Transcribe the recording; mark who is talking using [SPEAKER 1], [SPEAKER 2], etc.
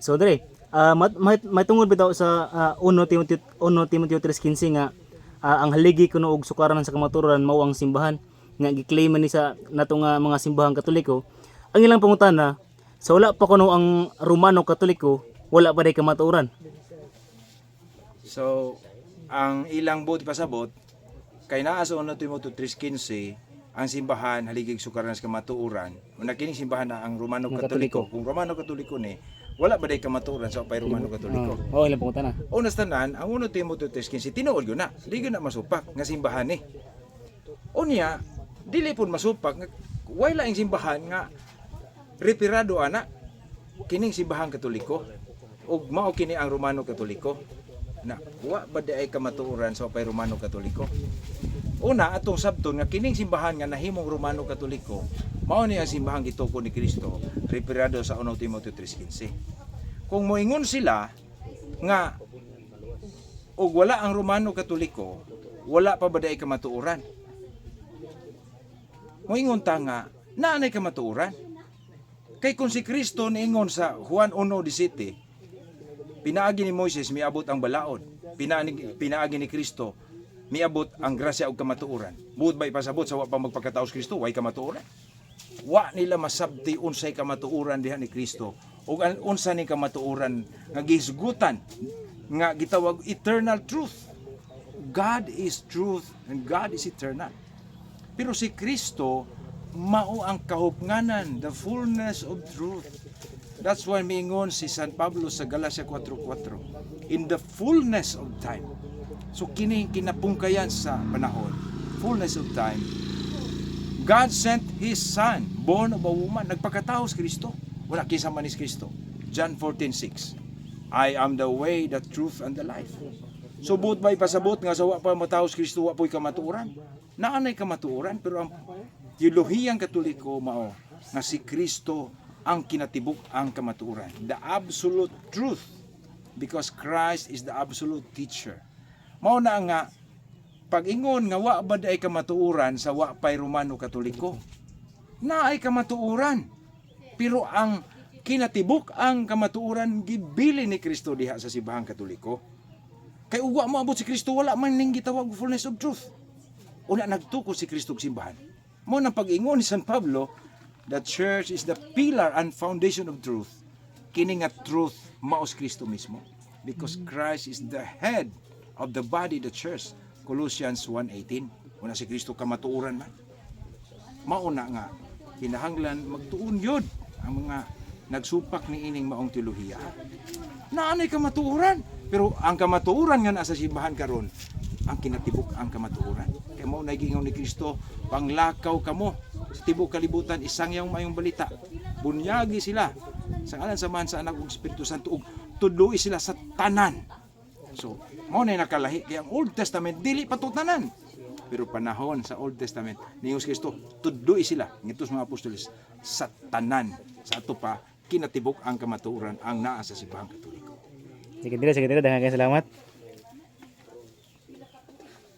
[SPEAKER 1] So dire, may tungod bitaw sa 1 Timoteo 3:15 nga ang haligi kuno og sukaran sa kamatuoran mao ang simbahan nga giklaim man ni sa nato nga mga simbahang Katoliko. Ang ilang pangutana, sa wala pa kuno ang Romano Katoliko, wala pa day kamatuoran.
[SPEAKER 2] So, ang ilang buti pasabot, kay naa sa 1 Timoteo 3:15, ang simbahan haligig sukaran sa kamatuoran. Una kining simbahan na ang Romano
[SPEAKER 1] Ang
[SPEAKER 2] Katoliko.
[SPEAKER 1] Katoliko.
[SPEAKER 2] Kung Romano Katoliko ni, wala ba day kamatuoran sa pay Romano Katoliko?
[SPEAKER 1] Oh, ilang pangutana.
[SPEAKER 2] Unas tanan, ang 1 Timoteo 3:15 tinuod gyud na, di gyud na masupak nga simbahan ni. Unya, dili pun masupak nga wala ang simbahan nga retirado ana kining simbahan Katoliko ug mao kini ang Romano Katoliko. Na wa ba di ay kamatuoran sa pay Romano Katoliko? Una atong sabton nga kining simbahan nga nahimong Romano Katoliko mao ni ang simbahan gituko ni Kristo retirado sa 1 Timoteo 3:15. Kung moingon sila nga og wala ang Romano Katoliko, wala pa ba day kamatuoran? Moingon ta nga naanay kamatuoran. Kay kung si Kristo niingon sa Juan 1:17, pinaagi ni Moises miabot ang balaod, pinaagi ni Kristo miabot ang grasya ug kamatuoran. Buot ba ipasabot sa wa pa magpakataos Kristo way kamatuoran? Wa nila masabti unsay kamatuoran diha ni Kristo ug unsa ni kamatuoran nga gihisgutan nga gitawag eternal truth. God is truth and God is eternal. Pero si Kristo mao ang kahupnganan, the fullness of truth. That's why miingon si San Pablo sa Galatia 4:4, in the fullness of time. So kini kinapungkayan sa panahon, fullness of time, God sent His Son, born of a woman, nagpakatao si Kristo. Wala kisama ni Kristo. John 14:6, I am the way, the truth, and the life. So buot ba ipasabot nga sa wa pa matao si Kristo, wa po'y kamatuoran? Naanay kamatuoran, pero ang teolohiyang Katoliko mao nga si Kristo ang kinatibuk ang kamatuoran. The absolute truth. Because Christ is the absolute teacher. Mao na nga pag-ingon nga wa ba ay kamatuoran sa wa pay Romano Katoliko. Na ay kamatuoran. Pero ang kinatibuk ang kamatuoran gibili ni Kristo diha sa simbahang Katoliko. Kay ugwa mo abot si Kristo wala man ning gitawag fullness of truth. Una nagtuko si Kristo og simbahan. Mao nang pag-ingon ni San Pablo, the church is the pillar and foundation of truth. Kini nga truth mao si Kristo mismo. Because Christ is the head of the body, the church. Colossians 1:18. Una si Kristo kamatuoran man. Mauna nga kinahanglan magtuon yod ang mga nagsupak ni ining maong teolohiya. Naanay kamatuoran, pero ang kamatuoran nga nasa simbahan karon, ang kinatibuk ang kamatuoran. Kaya mao nagingon ni Kristo, panglakaw kamo sa tibok kalibutan, isang yang mayong balita. Bunyagi sila sa ngalan samahan sa Anak ug Espiritu Santo ug tudloi sila sa tanan. So, mao na nakalahi kay ang Old Testament dili pa to tanan. Pero panahon sa Old Testament ni Jesus Kristo tudloi sila ngitos mga apostoles sa tanan. Sa ato pa kinatibok ang kamatuoran ang naa sa simbahang Katoliko.
[SPEAKER 1] Sige dire, daghang salamat.